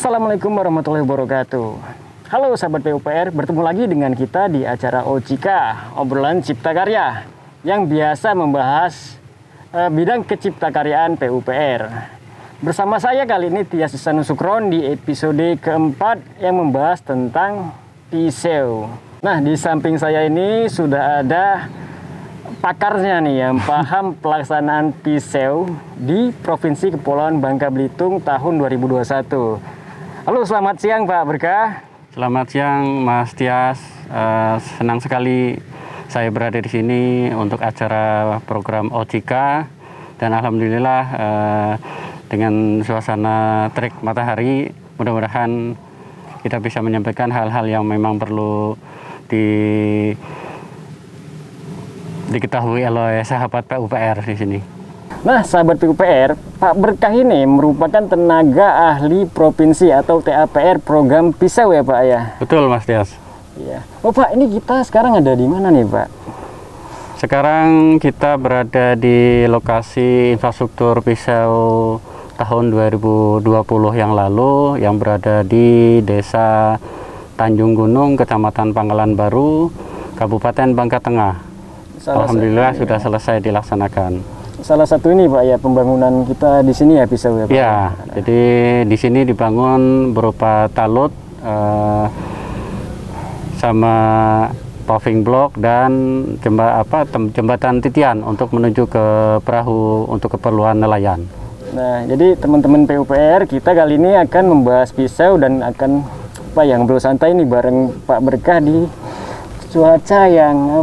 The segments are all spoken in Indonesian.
Assalamualaikum warahmatullahi wabarakatuh. Halo sahabat PUPR, bertemu lagi dengan kita di acara OCK, obrolan cipta karya, yang biasa membahas bidang keciptakaryaan PUPR. Bersama saya kali ini Tias Sanusukron di episode keempat yang membahas tentang pisau. Nah, di samping saya ini sudah ada pakarnya nih yang paham pelaksanaan pisau di Provinsi Kepulauan Bangka Belitung tahun 2021. Halo, selamat siang Pak Berkah. Selamat siang Mas Tias. Senang sekali saya berada di sini untuk acara program OCK, dan alhamdulillah dengan suasana terik matahari, mudah-mudahan kita bisa menyampaikan hal-hal yang memang perlu diketahui oleh sahabat PUPR di sini. Nah, sahabat PUPR, Pak Berkah ini merupakan tenaga ahli provinsi atau TAPR program pisau ya Pak ya? Betul Mas Tias. Iya. Oh Pak, ini kita sekarang ada di mana nih Pak? Sekarang kita berada di lokasi infrastruktur pisau tahun 2020 yang lalu, yang berada di Desa Tanjung Gunung, Kecamatan Pangkalan Baru, Kabupaten Bangka Tengah. Alhamdulillah sudah selesai dilaksanakan. Salah satu ini Pak ya, pembangunan kita di sini ya pisau ya Pak? Ya, jadi di sini dibangun berupa talut sama paving block dan jembatan titian untuk menuju ke perahu untuk keperluan nelayan. Nah, jadi teman-teman PUPR, kita kali ini akan membahas pisau dan akan ngobrol santai nih bareng Pak Berkah di cuaca yang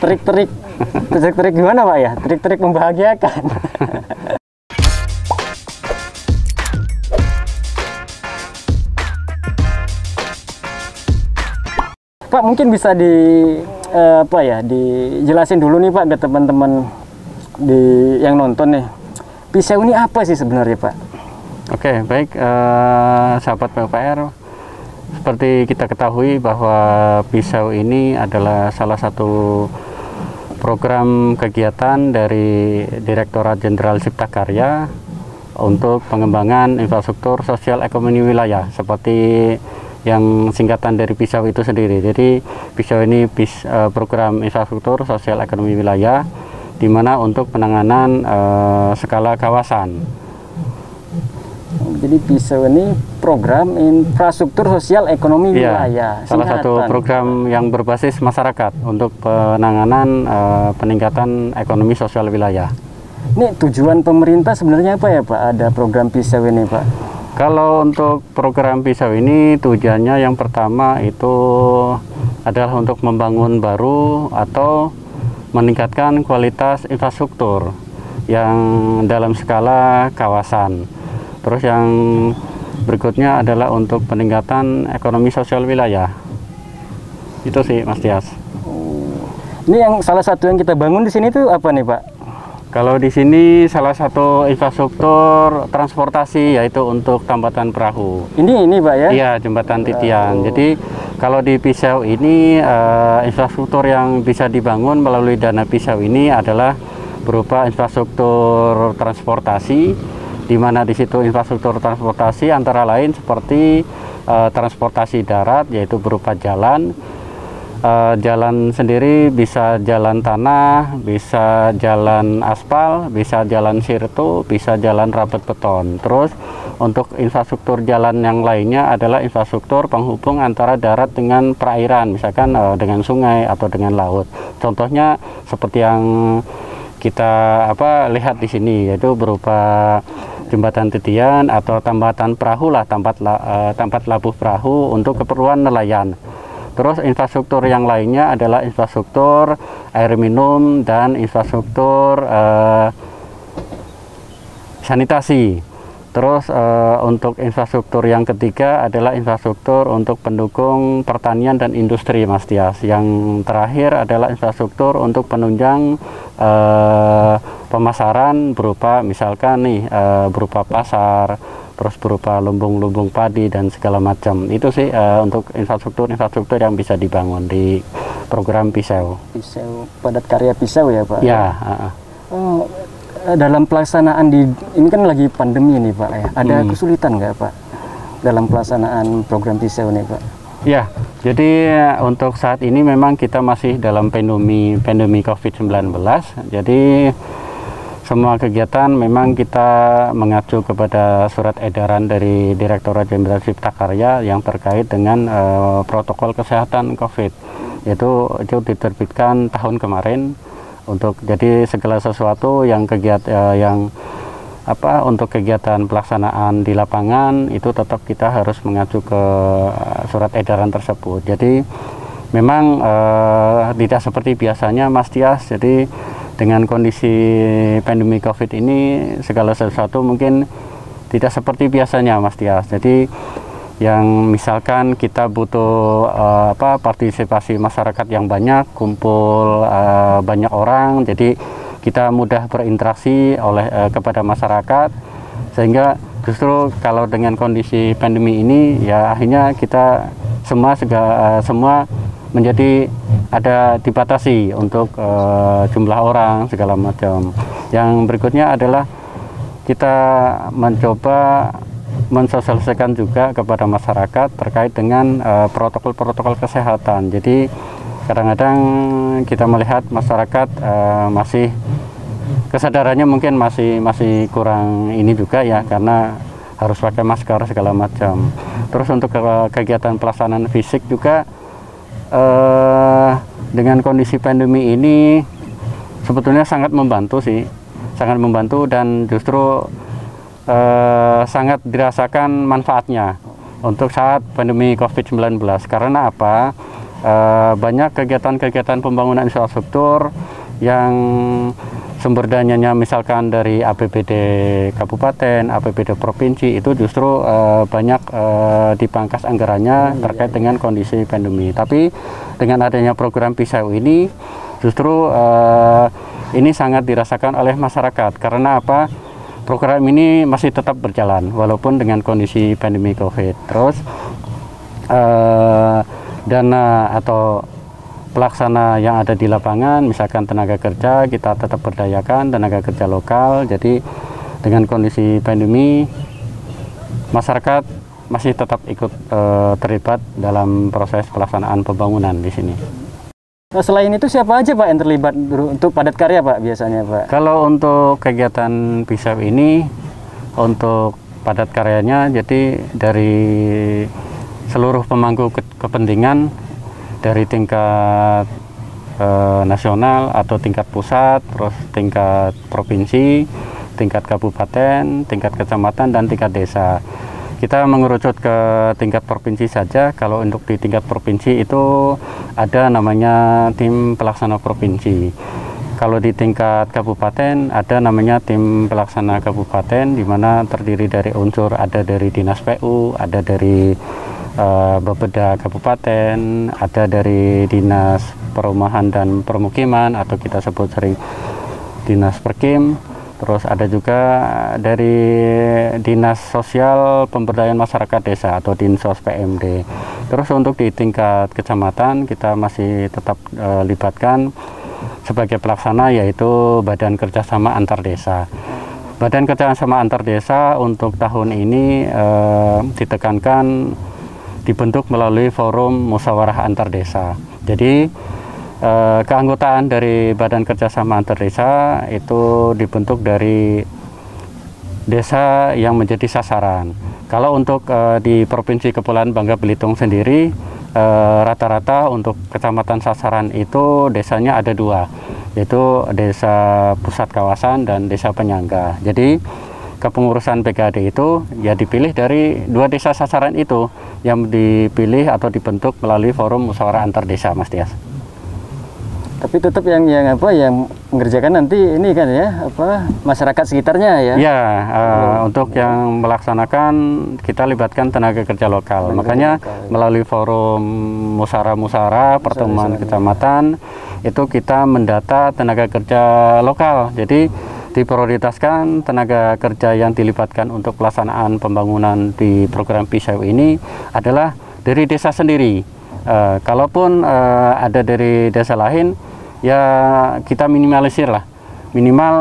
terik-terik gimana Pak ya? Terik-terik membahagiakan. Pak, mungkin bisa dijelasin dulu nih Pak ke teman-teman yang nonton nih. Pisau ini apa sih sebenarnya Pak? Oke, baik sahabat PUPR. Seperti kita ketahui bahwa pisau ini adalah salah satu program kegiatan dari Direktorat Jenderal Cipta Karya untuk pengembangan infrastruktur sosial ekonomi wilayah, seperti yang singkatan dari pisau itu sendiri. Jadi pisau ini program infrastruktur sosial ekonomi wilayah, di mana untuk penanganan skala kawasan. Jadi pisau ini program infrastruktur sosial ekonomi wilayah. Salah satu program yang berbasis masyarakat untuk penanganan peningkatan ekonomi sosial wilayah. Ini tujuan pemerintah sebenarnya apa ya Pak? Ada program pisau ini Pak? Kalau untuk program pisau ini tujuannya yang pertama itu adalah untuk membangun baru atau meningkatkan kualitas infrastruktur yang dalam skala kawasan. Terus yang berikutnya adalah untuk peningkatan ekonomi sosial wilayah. Itu sih Mas Tias. Ini yang salah satu yang kita bangun di sini tuh apa nih Pak? Kalau di sini salah satu infrastruktur transportasi, yaitu untuk tambatan perahu. Ini Pak ya? Iya, jembatan titian. Jadi kalau di pisau ini infrastruktur yang bisa dibangun melalui dana pisau ini adalah berupa infrastruktur transportasi, di mana di situ infrastruktur transportasi antara lain seperti transportasi darat, yaitu berupa jalan. Jalan sendiri bisa jalan tanah, bisa jalan aspal, bisa jalan sirtu, bisa jalan rapet beton. Terus untuk infrastruktur jalan yang lainnya adalah infrastruktur penghubung antara darat dengan perairan, misalkan dengan sungai atau dengan laut. Contohnya seperti yang kita lihat di sini, yaitu berupa jembatan titian atau tambatan perahu tempat labuh perahu untuk keperluan nelayan. Terus infrastruktur yang lainnya adalah infrastruktur air minum dan infrastruktur sanitasi. Terus untuk infrastruktur yang ketiga adalah infrastruktur untuk pendukung pertanian dan industri Mas Tias. Yang terakhir adalah infrastruktur untuk penunjang pemasaran berupa misalkan berupa pasar, terus berupa lumbung-lumbung padi dan segala macam. Itu sih untuk infrastruktur yang bisa dibangun di program pisau. Pisau, padat karya pisau ya Pak? Ya. Dalam pelaksanaan ini kan lagi pandemi nih Pak ya, ada kesulitan nggak Pak? dalam pelaksanaan program PISEU nih Pak? Ya, jadi untuk saat ini memang kita masih dalam pandemi COVID-19. Jadi semua kegiatan memang kita mengacu kepada surat edaran dari Direktorat Jenderal Cipta Karya yang terkait dengan protokol kesehatan COVID. Itu diterbitkan tahun kemarin untuk jadi segala sesuatu yang untuk kegiatan pelaksanaan di lapangan itu tetap kita harus mengacu ke surat edaran tersebut. Jadi memang tidak seperti biasanya Mas Tias. Jadi dengan kondisi pandemi COVID ini segala sesuatu mungkin tidak seperti biasanya Mas Tias. Jadi yang misalkan kita butuh partisipasi masyarakat yang banyak, kumpul banyak orang, jadi kita mudah berinteraksi kepada masyarakat, sehingga justru kalau dengan kondisi pandemi ini ya akhirnya kita semua menjadi ada dibatasi untuk jumlah orang segala macam. Yang berikutnya adalah kita mencoba mensosialisasikan juga kepada masyarakat terkait dengan protokol-protokol kesehatan. Jadi kadang-kadang kita melihat masyarakat masih kesadarannya mungkin masih kurang ini juga ya, karena harus pakai masker segala macam. Terus untuk kegiatan pelaksanaan fisik juga dengan kondisi pandemi ini sebetulnya sangat membantu dan justru sangat dirasakan manfaatnya untuk saat pandemi COVID-19. Karena apa? Banyak kegiatan-kegiatan pembangunan infrastruktur yang sumber dananya misalkan dari APBD kabupaten, APBD provinsi itu justru banyak dipangkas anggarannya terkait dengan kondisi pandemi. Tapi dengan adanya program PISEU ini justru ini sangat dirasakan oleh masyarakat. Karena apa? Program ini masih tetap berjalan walaupun dengan kondisi pandemi COVID. Terus dana atau pelaksana yang ada di lapangan, misalkan tenaga kerja, kita tetap berdayakan tenaga kerja lokal. Jadi dengan kondisi pandemi, masyarakat masih tetap ikut terlibat dalam proses pelaksanaan pembangunan di sini. Selain itu siapa aja Pak yang terlibat untuk padat karya Pak biasanya Pak? Kalau untuk kegiatan PISEU ini, untuk padat karyanya, jadi dari seluruh pemangku kepentingan dari tingkat nasional atau tingkat pusat, terus tingkat provinsi, tingkat kabupaten, tingkat kecamatan, dan tingkat desa. Kita mengerucut ke tingkat provinsi saja. Kalau untuk di tingkat provinsi itu ada namanya tim pelaksana provinsi. Kalau di tingkat kabupaten ada namanya tim pelaksana kabupaten, di mana terdiri dari unsur ada dari Dinas PU, ada dari Bapeda Kabupaten, ada dari Dinas Perumahan dan Permukiman atau kita sebut sering Dinas Perkim. Terus ada juga dari Dinas Sosial Pemberdayaan Masyarakat Desa atau Dinsos PMD. Terus untuk di tingkat kecamatan kita masih tetap libatkan sebagai pelaksana, yaitu Badan Kerjasama Antar Desa. Badan Kerjasama Antar Desa untuk tahun ini ditekankan dibentuk melalui forum musyawarah antar desa. Jadi keanggotaan dari Badan Kerjasama Antar Desa itu dibentuk dari desa yang menjadi sasaran. Kalau untuk di Provinsi Kepulauan Bangka Belitung sendiri, rata-rata untuk kecamatan sasaran itu desanya ada 2, yaitu desa pusat kawasan dan desa penyangga. Jadi kepengurusan PKD itu ya dipilih dari 2 desa sasaran itu yang dipilih atau dibentuk melalui forum musyawarah antar desa, Mas Tias. Tapi tetap yang mengerjakan nanti ini kan ya masyarakat sekitarnya ya. Ya, untuk yang melaksanakan kita libatkan tenaga kerja lokal. Makanya melalui forum musyawarah pertemuan kecamatan itu kita mendata tenaga kerja lokal. Jadi diprioritaskan tenaga kerja yang dilibatkan untuk pelaksanaan pembangunan di program PISEU ini adalah dari desa sendiri. Kalaupun ada dari desa lain, ya kita minimalisir lah, minimal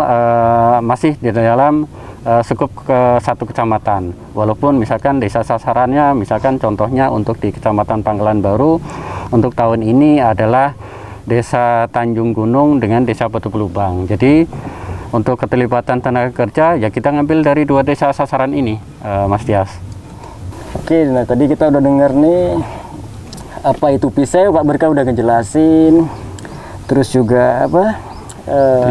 masih di dalam cukup ke satu kecamatan. Walaupun misalkan desa sasarannya, misalkan contohnya untuk di Kecamatan Pangkalan Baru, untuk tahun ini adalah Desa Tanjung Gunung dengan Desa Batu Pelubang. Jadi untuk keterlibatan tenaga kerja ya kita ngambil dari 2 desa sasaran ini, Mas Tias. Oke, nah tadi kita udah dengar nih apa itu PISEW, Pak Berkah udah ngejelasin. Terus juga apa?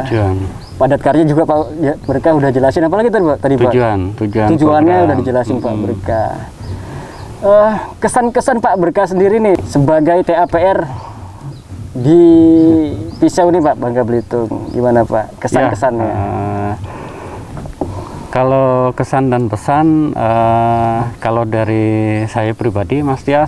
Tujuan. Padat karya juga Pak Berkah udah jelasin. Apalagi tadi Pak? Tujuannya program. udah dijelasin Pak Berkah. Kesan-kesan Pak Berkah sendiri nih sebagai TAPR di PISEW nih Pak, Bangka Belitung, gimana Pak kesan-kesannya? Kalau kesan dan pesan, kalau dari saya pribadi Mas Tias,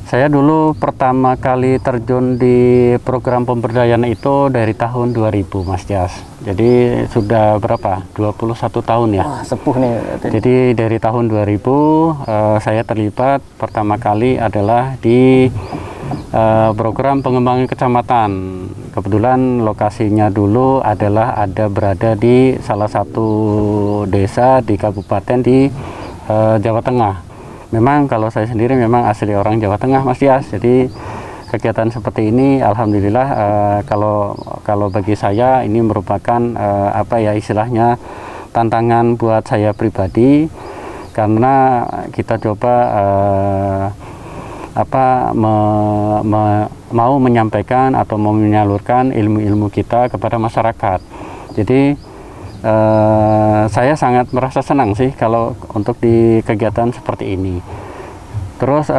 saya dulu pertama kali terjun di program pemberdayaan itu dari tahun 2000 Mas Tias. Jadi sudah berapa? 21 tahun ya. Wah, sepuh nih. Jadi dari tahun 2000 saya terlibat pertama kali adalah di program pengembangan kecamatan. Kebetulan lokasinya dulu adalah berada di salah satu desa di kabupaten di Jawa Tengah. Memang kalau saya sendiri memang asli orang Jawa Tengah Mas Tias. Jadi kegiatan seperti ini alhamdulillah kalau bagi saya ini merupakan apa ya istilahnya tantangan buat saya pribadi, karena kita coba mau menyampaikan atau mau menyalurkan ilmu-ilmu kita kepada masyarakat. Jadi saya sangat merasa senang sih kalau untuk di kegiatan seperti ini. Terus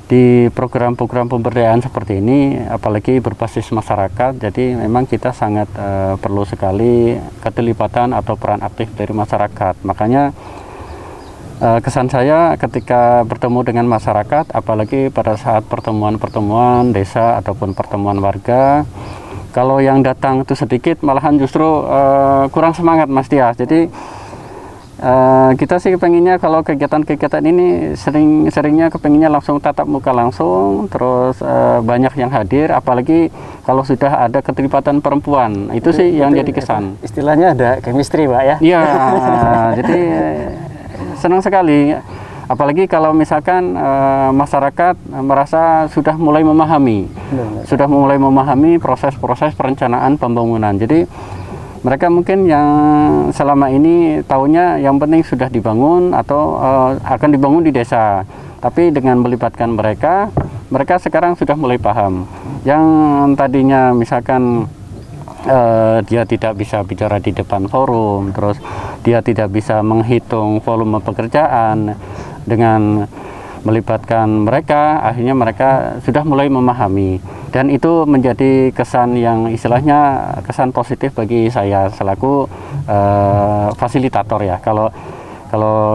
di program-program pemberdayaan seperti ini, apalagi berbasis masyarakat, jadi memang kita sangat perlu sekali keterlibatan atau peran aktif dari masyarakat. Makanya kesan saya ketika bertemu dengan masyarakat, apalagi pada saat pertemuan-pertemuan desa ataupun pertemuan warga, kalau yang datang itu sedikit, malahan justru kurang semangat Mas Tias. Jadi kita sih kepenginnya kalau kegiatan-kegiatan ini seringnya kepenginnya langsung tatap muka langsung, terus banyak yang hadir, apalagi kalau sudah ada keterlibatan perempuan, itu sih yang jadi kesan. Istilahnya ada chemistry Pak ya? Iya, jadi senang sekali. Apalagi kalau misalkan masyarakat merasa sudah mulai memahami proses-proses perencanaan pembangunan. Jadi mereka mungkin yang selama ini taunya yang penting sudah dibangun atau akan dibangun di desa. Tapi dengan melibatkan mereka sekarang sudah mulai paham. Yang tadinya misalkan dia tidak bisa bicara di depan forum, terus dia tidak bisa menghitung volume pekerjaan. Dengan melibatkan mereka, akhirnya mereka sudah mulai memahami, dan itu menjadi kesan yang istilahnya kesan positif bagi saya selaku fasilitator ya. Kalau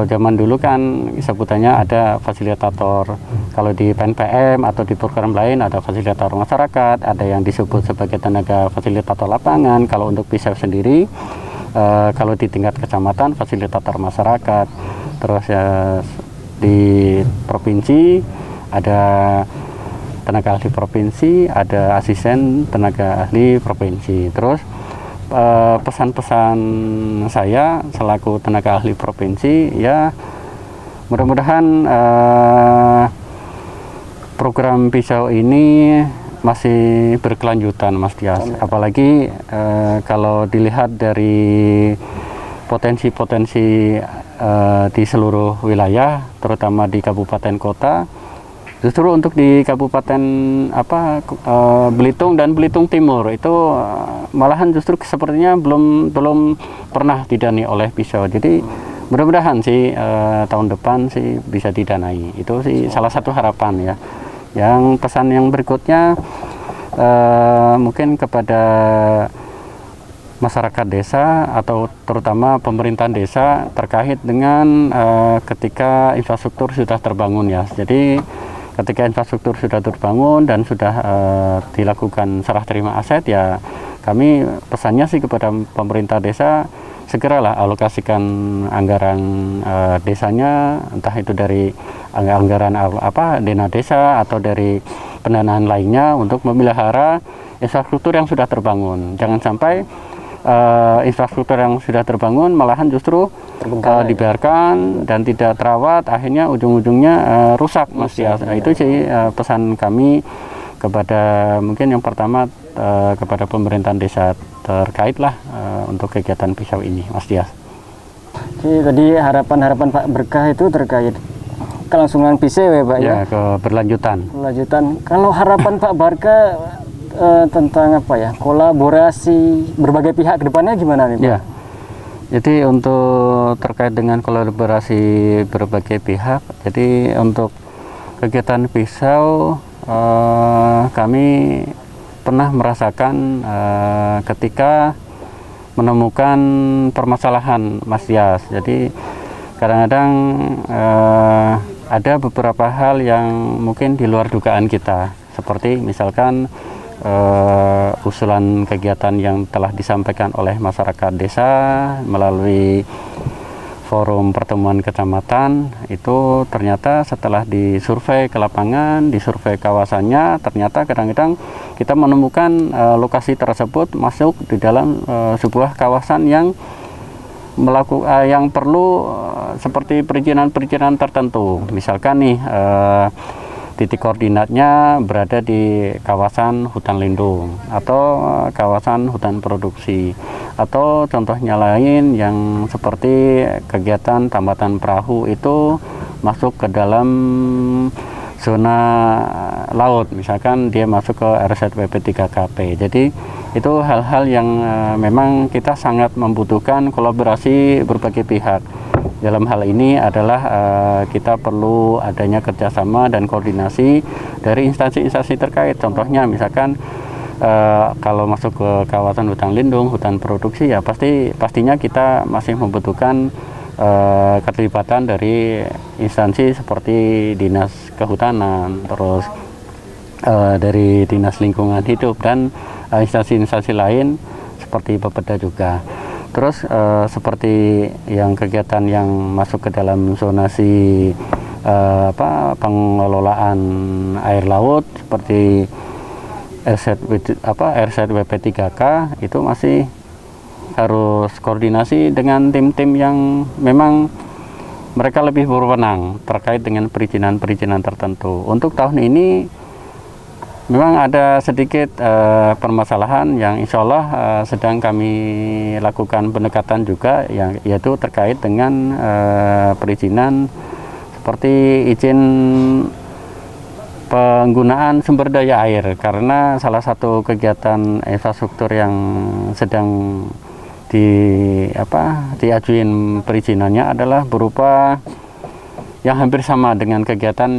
zaman dulu kan sebutannya ada fasilitator, kalau di PNPM atau di program lain ada fasilitator masyarakat, ada yang disebut sebagai tenaga fasilitator lapangan. Kalau untuk PISEW sendiri, kalau di tingkat kecamatan fasilitator masyarakat, terus ya di provinsi ada tenaga ahli provinsi, ada asisten tenaga ahli provinsi. Terus pesan-pesan saya selaku tenaga ahli provinsi ya, mudah-mudahan program PISEW ini masih berkelanjutan Mas Tias. Apalagi kalau dilihat dari potensi-potensi di seluruh wilayah, terutama di kabupaten kota. Justru untuk di Kabupaten Belitung dan Belitung Timur itu malahan justru sepertinya belum pernah didanai oleh PISEW. Jadi mudah-mudahan sih tahun depan sih bisa didanai. Itu sih salah satu harapan ya. Yang pesan yang berikutnya mungkin kepada masyarakat desa atau terutama pemerintahan desa terkait dengan ketika infrastruktur sudah terbangun ya. Jadi ketika infrastruktur sudah terbangun dan sudah dilakukan serah terima aset ya, kami pesannya sih kepada pemerintah desa segeralah alokasikan anggaran desanya, entah itu dari anggaran dana desa atau dari pendanaan lainnya untuk memelihara infrastruktur yang sudah terbangun. Jangan sampai infrastruktur yang sudah terbangun malahan justru dibiarkan dan tidak terawat, akhirnya ujung-ujungnya rusak, Mas Tias. Nah, itu sih pesan kami kepada, mungkin yang pertama kepada pemerintahan desa terkait lah untuk kegiatan pisau ini, Mas Tias. Oke, tadi harapan-harapan Pak Berkah itu terkait kelangsungan pisau ya Pak ya? Keberlanjutan. Kalau harapan Pak Berkah tentang apa ya, kolaborasi berbagai pihak ke depannya gimana nih Pak? Ya, jadi untuk terkait dengan kolaborasi berbagai pihak, jadi untuk kegiatan pisau kami pernah merasakan ketika menemukan permasalahan, Mas Tias. Jadi kadang-kadang ada beberapa hal yang mungkin di luar dugaan kita, seperti misalkan usulan kegiatan yang telah disampaikan oleh masyarakat desa melalui forum pertemuan kecamatan, itu ternyata setelah disurvei ke lapangan, disurvei kawasannya, ternyata kadang-kadang kita menemukan lokasi tersebut masuk di dalam sebuah kawasan yang yang perlu seperti perizinan-perizinan tertentu. Misalkan nih titik koordinatnya berada di kawasan hutan lindung atau kawasan hutan produksi, atau contohnya lain yang seperti kegiatan tambatan perahu itu masuk ke dalam zona laut, misalkan dia masuk ke RZWP 3KP. Jadi itu hal-hal yang memang kita sangat membutuhkan kolaborasi berbagai pihak. Dalam hal ini adalah kita perlu adanya kerjasama dan koordinasi dari instansi-instansi terkait. Contohnya misalkan kalau masuk ke kawasan hutan lindung, hutan produksi, ya pastinya kita masih membutuhkan keterlibatan dari instansi seperti Dinas Kehutanan, terus dari Dinas Lingkungan Hidup, dan instansi-instansi lain seperti Bapeda juga. Terus seperti yang kegiatan yang masuk ke dalam zonasi pengelolaan air laut seperti RZWP 3K, itu masih harus koordinasi dengan tim-tim yang memang mereka lebih berwenang terkait dengan perizinan-perizinan tertentu. Untuk tahun ini memang ada sedikit permasalahan yang insya Allah sedang kami lakukan pendekatan juga, yaitu terkait dengan perizinan seperti izin penggunaan sumber daya air, karena salah satu kegiatan infrastruktur yang sedang diajuin perizinannya adalah berupa yang hampir sama dengan kegiatan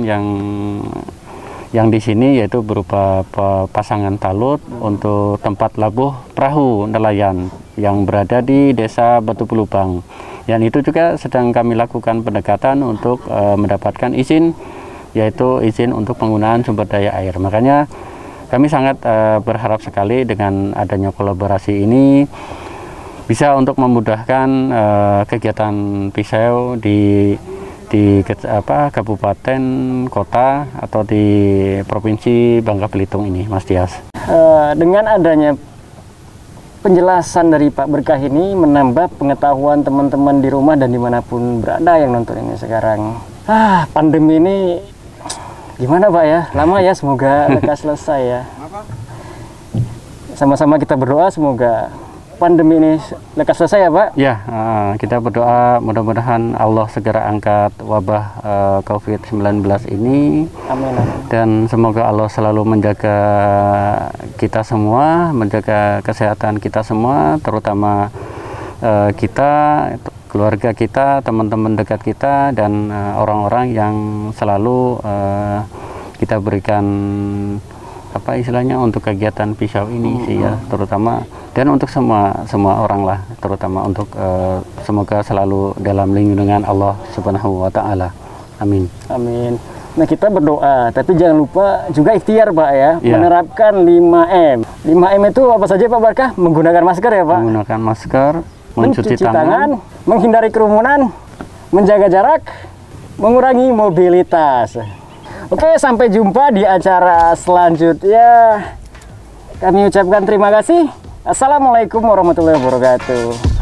yang di sini, yaitu berupa pasangan talut untuk tempat labuh perahu nelayan yang berada di Desa Batu Pelubang. Dan itu juga sedang kami lakukan pendekatan untuk mendapatkan izin, yaitu izin untuk penggunaan sumber daya air. Makanya kami sangat berharap sekali dengan adanya kolaborasi ini bisa untuk memudahkan kegiatan pisau di kabupaten, kota, atau di provinsi Bangka Belitung ini, Mas Tias. Dengan adanya penjelasan dari Pak Berkah ini menambah pengetahuan teman-teman di rumah dan dimanapun berada yang nonton ini sekarang. Pandemi ini gimana Pak ya? Lama ya, semoga lekas selesai ya. Sama-sama kita berdoa semoga pandemi ini lekas selesai ya Pak? Ya, kita berdoa mudah-mudahan Allah segera angkat wabah COVID-19 ini. Amin. Dan semoga Allah selalu menjaga kita semua, menjaga kesehatan kita semua, terutama kita, keluarga kita, teman-teman dekat kita, dan orang-orang yang selalu kita berikan untuk kegiatan pisau ini sih ya, terutama, dan untuk semua orang lah, terutama untuk semoga selalu dalam lindungan Allah Subhanahu wa Ta'ala. Amin. Amin. Nah, kita berdoa, tapi jangan lupa juga ikhtiar Pak ya, menerapkan 5M. 5M itu apa saja Pak Berkah? Menggunakan masker ya Pak? Menggunakan masker, mencuci tangan, menghindari kerumunan, menjaga jarak, mengurangi mobilitas. Oke, sampai jumpa di acara selanjutnya. Kami ucapkan terima kasih. Assalamualaikum warahmatullahi wabarakatuh.